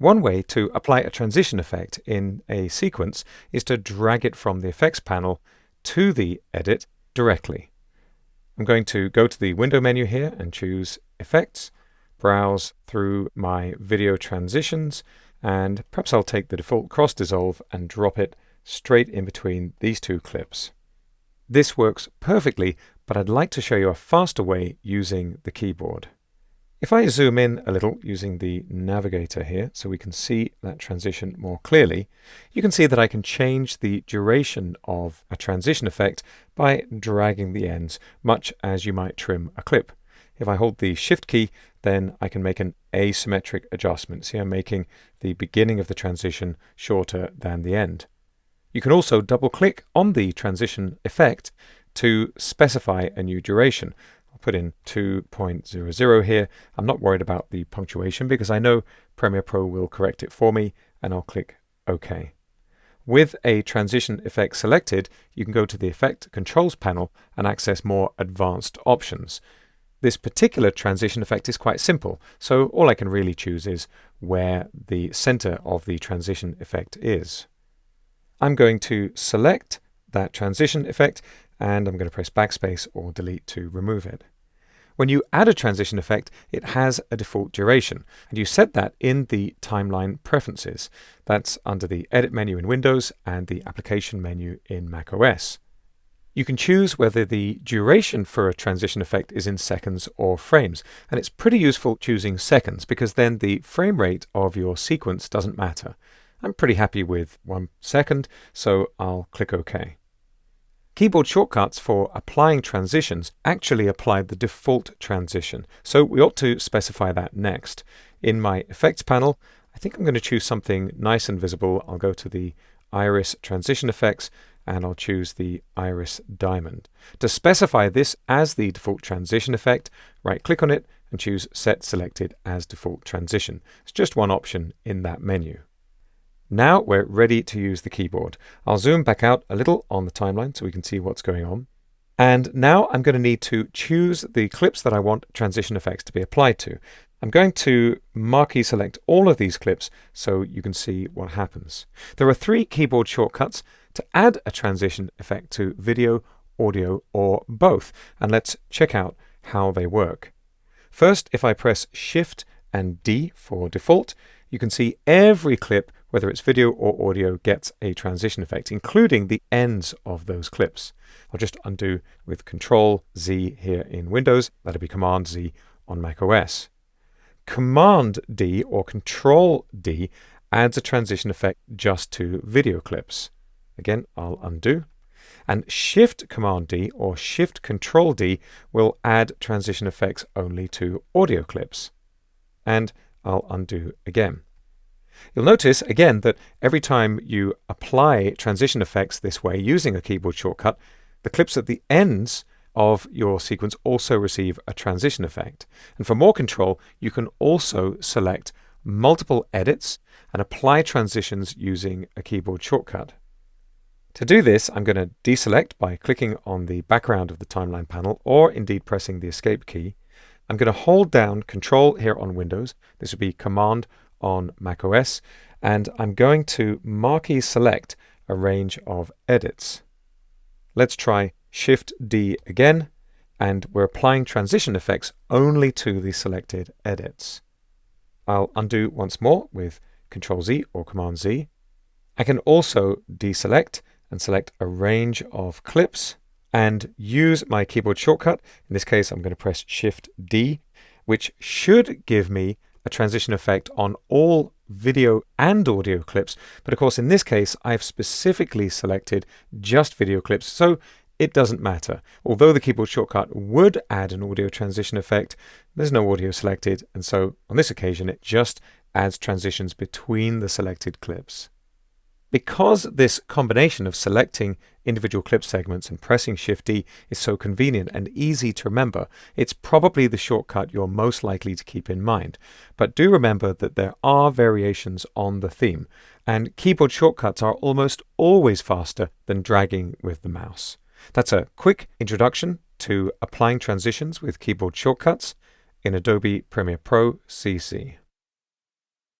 One way to apply a transition effect in a sequence is to drag it from the effects panel to the edit directly. I'm going to go to the window menu here and choose Effects, browse through my video transitions, and perhaps I'll take the default cross dissolve and drop it straight in between these two clips. This works perfectly, but I'd like to show you a faster way using the keyboard. If I zoom in a little using the navigator here so we can see that transition more clearly, you can see that I can change the duration of a transition effect by dragging the ends, much as you might trim a clip. If I hold the Shift key, then I can make an asymmetric adjustment. See, I'm making the beginning of the transition shorter than the end. You can also double-click on the transition effect to specify a new duration. I'll put in 2.00 here. I'm not worried about the punctuation because I know Premiere Pro will correct it for me, and I'll click OK. With a transition effect selected, you can go to the Effect Controls panel and access more advanced options. This particular transition effect is quite simple, so all I can really choose is where the center of the transition effect is. I'm going to select that transition effect, and I'm going to press backspace or delete to remove it. When you add a transition effect, it has a default duration, and you set that in the timeline preferences. That's under the Edit menu in Windows and the Application menu in macOS. You can choose whether the duration for a transition effect is in seconds or frames, and it's pretty useful choosing seconds because then the frame rate of your sequence doesn't matter. I'm pretty happy with 1 second, so I'll click OK. Keyboard shortcuts for applying transitions actually apply the default transition, so we ought to specify that next. In my Effects panel, I think I'm going to choose something nice and visible. I'll go to the Iris Transition Effects, and I'll choose the Iris Diamond. To specify this as the default transition effect, right-click on it and choose Set Selected as Default Transition. It's just one option in that menu. Now we're ready to use the keyboard. I'll zoom back out a little on the timeline so we can see what's going on. And now I'm going to need to choose the clips that I want transition effects to be applied to. I'm going to marquee select all of these clips so you can see what happens. There are 3 keyboard shortcuts to add a transition effect to video, audio, or both. And let's check out how they work. First, if I press Shift and D for default, you can see every clip, whether it's video or audio, gets a transition effect, including the ends of those clips. I'll just undo with Control Z here in Windows. That'll be Command Z on macOS. Command D or Control D adds a transition effect just to video clips. Again, I'll undo. And Shift Command D or Shift Control D will add transition effects only to audio clips. And I'll undo again. You'll notice again that every time you apply transition effects this way using a keyboard shortcut, the clips at the ends of your sequence also receive a transition effect. And for more control, you can also select multiple edits and apply transitions using a keyboard shortcut. To do this, I'm going to deselect by clicking on the background of the timeline panel or indeed pressing the Escape key. I'm going to hold down Control here on Windows. This would be Command on macOS, and I'm going to marquee select a range of edits. Let's try Shift D again, and we're applying transition effects only to the selected edits. I'll undo once more with Control Z or Command Z. I can also deselect and select a range of clips and use my keyboard shortcut. In this case, I'm going to press Shift D, which should give me a transition effect on all video and audio clips. But of course, in this case, I've specifically selected just video clips, so it doesn't matter. Although the keyboard shortcut would add an audio transition effect, there's no audio selected, and so on this occasion, it just adds transitions between the selected clips. Because this combination of selecting individual clip segments and pressing Shift D is so convenient and easy to remember, it's probably the shortcut you're most likely to keep in mind. But do remember that there are variations on the theme, and keyboard shortcuts are almost always faster than dragging with the mouse. That's a quick introduction to applying transitions with keyboard shortcuts in Adobe Premiere Pro CC.